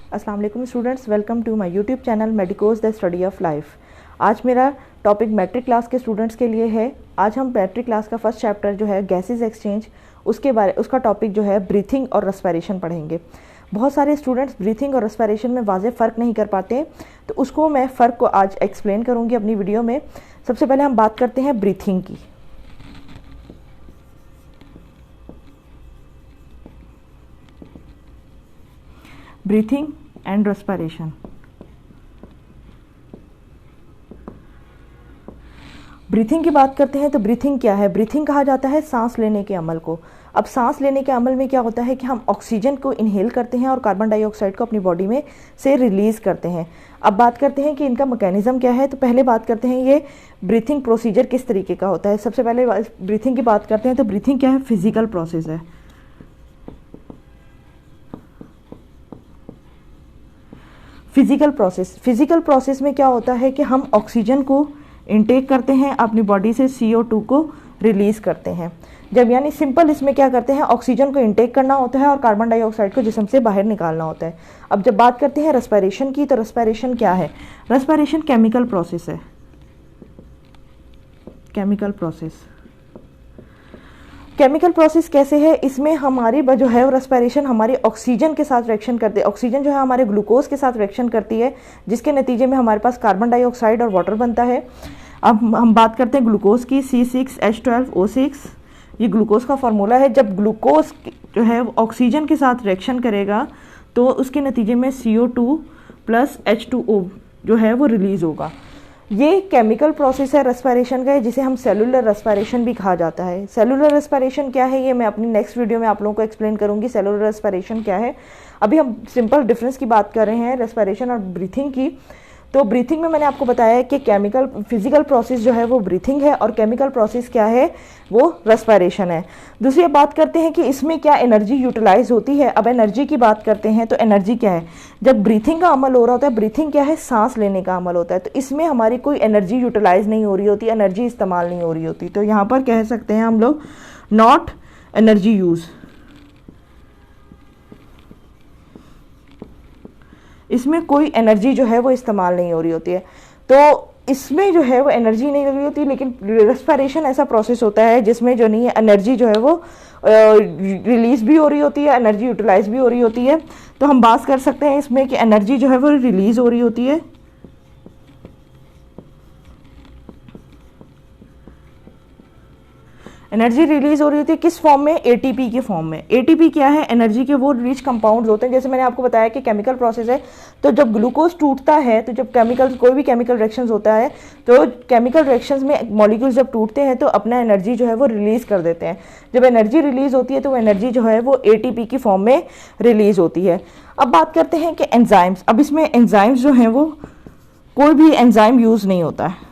अस्सलाम वालेकुम students, welcome to my YouTube channel Medicos the study of life. आज मेरा टॉपिक मैट्रिक क्लास के स्टूडेंट्स के लिए है। आज हम मैट्रिक क्लास का फर्स्ट चैप्टर जो है गैसेस एक्सचेंज, उसका टॉपिक जो है ब्रीथिंग और रेस्पिरेशन पढ़ेंगे। बहुत सारे स्टूडेंट्स ब्रीथिंग और रेस्पिरेशन में वाज़ेह फ़र्क नहीं कर पाते, तो उसको मैं फ़र्क को आज एक्सप्लेन करूँगी अपनी वीडियो में। सबसे पहले हम बात करते हैं ब्रीथिंग की। Breathing and respiration. ब्रीथिंग की बात करते हैं तो ब्रीथिंग क्या है? ब्रीथिंग कहा जाता है सांस लेने के अमल को। अब सांस लेने के अमल में क्या होता है कि हम ऑक्सीजन को इनहेल करते हैं और कार्बन डाइऑक्साइड को अपनी बॉडी में से रिलीज़ करते हैं। अब बात करते हैं कि इनका मैकेनिज्म क्या है। तो पहले बात करते हैं ये ब्रीथिंग प्रोसीजर किस तरीके का होता है। सबसे पहले ब्रीथिंग की बात करते हैं तो ब्रीथिंग क्या है? फिजिकल प्रोसेस है। फिजिकल प्रोसेस में क्या होता है कि हम ऑक्सीजन को इनटेक करते हैं, अपनी बॉडी से CO2 को रिलीज़ करते हैं। जब यानी सिंपल इसमें क्या करते हैं, ऑक्सीजन को इनटेक करना होता है और कार्बन डाइऑक्साइड को जिस्म से बाहर निकालना होता है। अब जब बात करते हैं रेस्पिरेशन की, तो रेस्पिरेशन क्या है? रेस्पिरेशन केमिकल प्रोसेस है। केमिकल प्रोसेस कैसे है? इसमें हमारी जो है रेस्पिरेशन हमारी ऑक्सीजन के साथ रिएक्शन करती है। ऑक्सीजन जो है हमारे ग्लूकोज के साथ रिएक्शन करती है, जिसके नतीजे में हमारे पास कार्बन डाइऑक्साइड और वाटर बनता है। अब हम बात करते हैं ग्लूकोज की। C6H12O6 ये ग्लूकोज का फार्मूला है। जब ग्लूकोज जो है ऑक्सीजन के साथ रिएक्शन करेगा तो उसके नतीजे में CO2 प्लस H2O जो है वो रिलीज़ होगा। ये केमिकल प्रोसेस है रेस्पिरेशन का, जिसे हम सेलुलर रेस्पिरेशन भी कहा जाता है। सेलुलर रेस्पिरेशन क्या है, ये मैं अपनी नेक्स्ट वीडियो में आप लोगों को एक्सप्लेन करूंगी। सेलुलर रेस्पिरेशन क्या है? अभी हम सिंपल डिफरेंस की बात कर रहे हैं रेस्पिरेशन और ब्रीथिंग की। तो ब्रीथिंग में मैंने आपको बताया है कि फिजिकल प्रोसेस जो है वो ब्रीथिंग है और केमिकल प्रोसेस क्या है, वो रेस्पिरेशन है। दूसरी बात करते हैं कि इसमें क्या एनर्जी यूटिलाइज होती है। अब एनर्जी की बात करते हैं तो एनर्जी क्या है? जब ब्रीथिंग का अमल हो रहा होता है, ब्रीथिंग क्या है? सांस लेने का अमल होता है। तो इसमें हमारी कोई एनर्जी यूटिलाइज नहीं हो रही होती, एनर्जी इस्तेमाल नहीं हो रही होती। तो यहाँ पर कह सकते हैं हम लोग नॉट एनर्जी यूज। इसमें कोई एनर्जी जो है वो इस्तेमाल नहीं हो रही होती है। तो इसमें जो है वो एनर्जी नहीं हो रही होती। लेकिन रेस्पिरेशन ऐसा प्रोसेस होता है जिसमें जो नहीं है एनर्जी जो है वो रिलीज भी हो रही होती है, एनर्जी यूटिलाइज भी हो रही होती है। तो हम बात कर सकते हैं इसमें कि एनर्जी जो है वो रिलीज हो रही होती है। एनर्जी रिलीज हो रही होती है किस फॉर्म में? ATP के फॉर्म में। ATP क्या है? एनर्जी के वो रिच कंपाउंड्स होते हैं। जैसे मैंने आपको बताया कि केमिकल प्रोसेस है, तो जब ग्लूकोज टूटता है, तो जब कोई भी केमिकल रिएक्शंस होता है, तो केमिकल रिएक्शंस में मॉलिक्यूल्स जब टूटते हैं तो अपना एनर्जी जो है वो रिलीज कर देते हैं। जब एनर्जी रिलीज होती है तो वो एनर्जी जो है वो ATP की फॉर्म में रिलीज होती है। अब बात करते हैं कि एंजाइम्स। अब इसमें एंजाइम्स जो हैं वो कोई भी एंजाइम यूज नहीं होता है।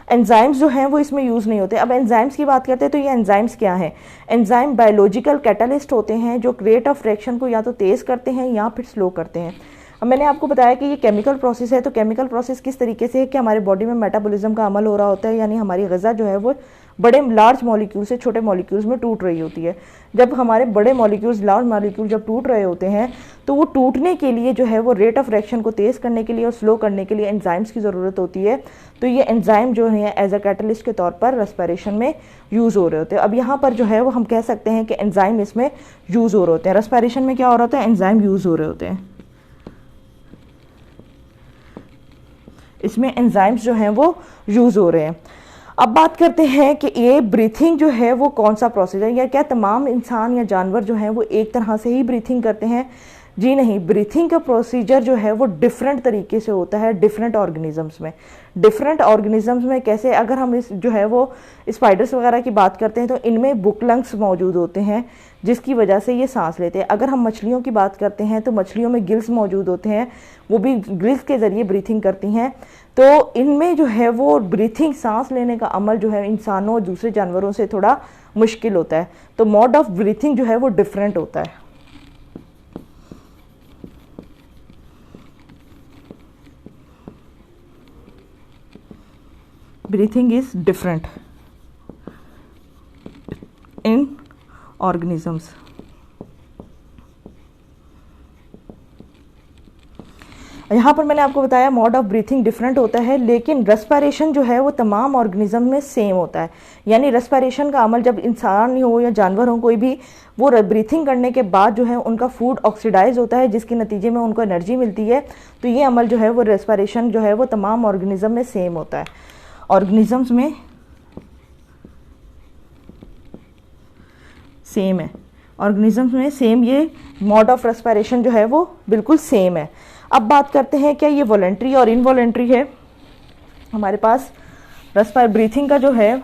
एंजाइम्स जो हैं वो इसमें यूज़ नहीं होते। अब एंजाइम्स की बात करते हैं तो ये एंजाइम्स क्या हैं? एंजाइम बायोलॉजिकल कैटलिस्ट होते हैं जो रेट ऑफ रिएक्शन को या तो तेज़ करते हैं या फिर स्लो करते हैं। अब मैंने आपको बताया कि ये केमिकल प्रोसेस है। तो केमिकल प्रोसेस किस तरीके से है कि हमारे बॉडी में मेटाबॉलिज्म का अमल हो रहा होता है, यानी हमारी ग़िज़ा जो है वो बड़े लार्ज मॉलिक्यूल से छोटे मॉलिक्यूल्स में टूट रही होती है। जब हमारे बड़े मॉलिक्यूल्स, लार्ज मॉलिक्यूल जब टूट रहे होते हैं तो वो टूटने के लिए जो है वो रेट ऑफ रिएक्शन को तेज़ करने के लिए और स्लो करने के लिए एंजाइम्स की ज़रूरत होती है। तो ये एंजाइम जो है एज अ कैटलिस्ट के तौर पर रेस्पिरेशन में यूज़ हो रहे होते हैं। अब यहाँ पर जो है वो हम कह सकते हैं कि एंजाइम इसमें यूज़ हो रहे होते हैं। रेस्पिरेशन में क्या हो रहा होता है? एंजाइम यूज़ हो रहे होते हैं। इसमें एंजाइम्स जो हैं वो यूज़ हो रहे हैं। अब बात करते हैं कि ये ब्रीथिंग जो है वो कौन सा प्रोसेस है, या क्या तमाम इंसान या जानवर जो हैं वो एक तरह से ही ब्रीथिंग करते हैं? जी नहीं, ब्रीथिंग का प्रोसीजर जो है वो डिफरेंट तरीके से होता है डिफरेंट ऑर्गेनिजम्स में। डिफरेंट ऑर्गेनिजम्स में कैसे? अगर हम इस जो है वो स्पाइडर्स वगैरह की बात करते हैं तो इनमें बुक लंग्स मौजूद होते हैं जिसकी वजह से ये सांस लेते हैं। अगर हम मछलियों की बात करते हैं तो मछलियों में गिल्स मौजूद होते हैं, वो भी गिल्स के ज़रिए ब्रीथिंग करती हैं। तो इनमें जो है वो ब्रीथिंग, सांस लेने का अमल जो है इंसानों और दूसरे जानवरों से थोड़ा मुश्किल होता है। तो मोड ऑफ ब्रीथिंग जो है वो डिफरेंट होता है। Breathing is different in organisms। यहाँ पर मैंने आपको बताया मोड ऑफ ब्रीथिंग डिफरेंट होता है, लेकिन रेस्पिरेशन जो है वो तमाम ऑर्गेनिज्म में सेम होता है। यानी रेस्पिरेशन का अमल जब इंसान ही हो या जानवर हो कोई भी, वो ब्रीथिंग करने के बाद जो है उनका फूड ऑक्सीडाइज होता है, जिसके नतीजे में उनको एनर्जी मिलती है। तो ये अमल जो है वो रेस्पिरेशन जो है वो तमाम ऑर्गेनिज्म में सेम होता है। ऑर्गेनिजम्स में सेम है, ऑर्गेनिजम्स में सेम ये मोड ऑफ रेस्पिरेशन जो है वो बिल्कुल सेम है। अब बात करते हैं क्या ये वॉलेंट्री और इनवॉलेंट्री है। हमारे पास ब्रीथिंग का जो है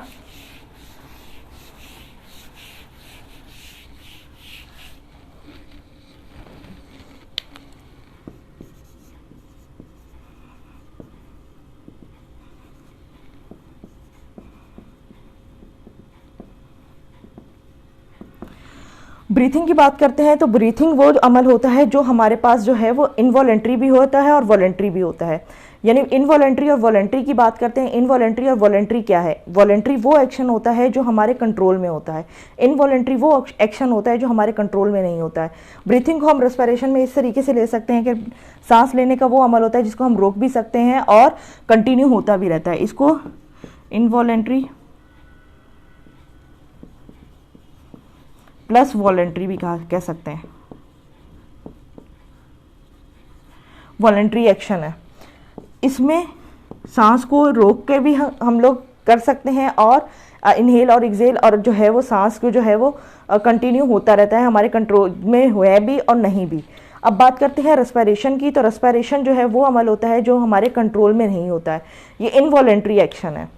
ब्रीथिंग की बात करते हैं तो ब्रीथिंग वो अमल होता है जो हमारे पास जो है वो इनवॉलेंट्री भी होता है और वॉलेंट्री भी होता है। यानी इनवॉलेंट्री और वॉलेंट्री की बात करते हैं। इनवॉलेंट्री और वॉलेंट्री क्या है? वॉलेंट्री वो एक्शन होता है जो हमारे कंट्रोल में होता है, इनवॉलेंट्री वो एक्शन होता है जो हमारे कंट्रोल में नहीं होता है। ब्रीथिंग को हम रेस्पिरेशन में इस तरीके से ले सकते हैं कि सांस लेने का वो अमल होता है जिसको हम रोक भी सकते हैं और कंटिन्यू होता भी रहता है। इसको इनवॉलेंट्री प्लस वॉलेंट्री भी कह सकते हैं। वॉलेंट्री एक्शन है, इसमें सांस को रोक के भी हम लोग कर सकते हैं और इनहेल और एक्सेल और जो है वो सांस को जो है वो कंटिन्यू होता रहता है, हमारे कंट्रोल में है भी और नहीं भी। अब बात करते हैं रेस्पिरेशन की, तो रेस्पिरेशन जो है वो अमल होता है जो हमारे कंट्रोल में नहीं होता है, ये इनवॉलेंट्री एक्शन है।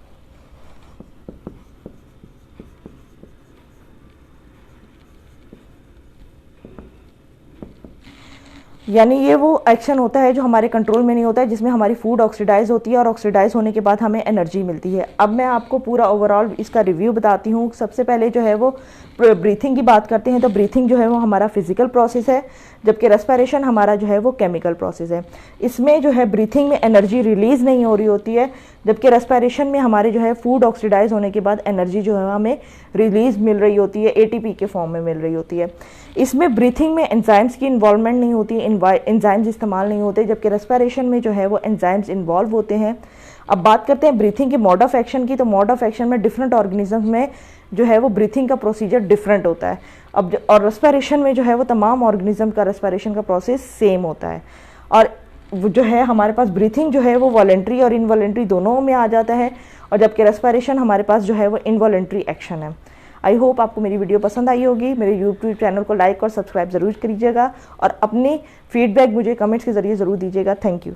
यानी ये वो एक्शन होता है जो हमारे कंट्रोल में नहीं होता है, जिसमें हमारी फूड ऑक्सीडाइज होती है और ऑक्सीडाइज होने के बाद हमें एनर्जी मिलती है। अब मैं आपको पूरा ओवरऑल इसका रिव्यू बताती हूँ। सबसे पहले जो है वो ब्रीथिंग की बात करते हैं तो ब्रीथिंग जो है वो हमारा फिजिकल प्रोसेस है, जबकि रेस्पिरेशन हमारा जो है वो केमिकल प्रोसेस है। इसमें जो है ब्रीथिंग में एनर्जी रिलीज नहीं हो रही होती है, जबकि रेस्पिरेशन में हमारे जो है फूड ऑक्सीडाइज होने के बाद एनर्जी जो है हमें रिलीज मिल रही होती है, एटीपी के फॉर्म में मिल रही होती है। इसमें ब्रीथिंग में एंजाइम्स की इन्वॉल्वमेंट नहीं होती, एंजाइम्स इस्तेमाल नहीं होते, जबकि रेस्पिरेशन में जो है वो एंजाइम्स इन्वॉल्व होते हैं। अब बात करते हैं ब्रीथिंग के मोड ऑफ एक्शन की, तो मोड ऑफ एक्शन में डिफरेंट ऑर्गेनिजम्स में जो है वो ब्रीथिंग का प्रोसीजर डिफरेंट होता है। अब और रेस्पिरेशन में जो है वो तमाम ऑर्गेनिज्म का रेस्पिरेशन का प्रोसेस सेम होता है। और जो है हमारे पास ब्रीथिंग जो है वो वॉलेंट्री और इनवॉलेंट्री दोनों में आ जाता है, और जबकि रेस्पिरेशन हमारे पास जो है वो इनवॉलेंट्री एक्शन है। आई होप आपको मेरी वीडियो पसंद आई होगी। मेरे यूट्यूब चैनल को लाइक और सब्सक्राइब ज़रूर कीजिएगा और अपनी फीडबैक मुझे कमेंट्स के ज़रिए ज़रूर दीजिएगा। Thank you.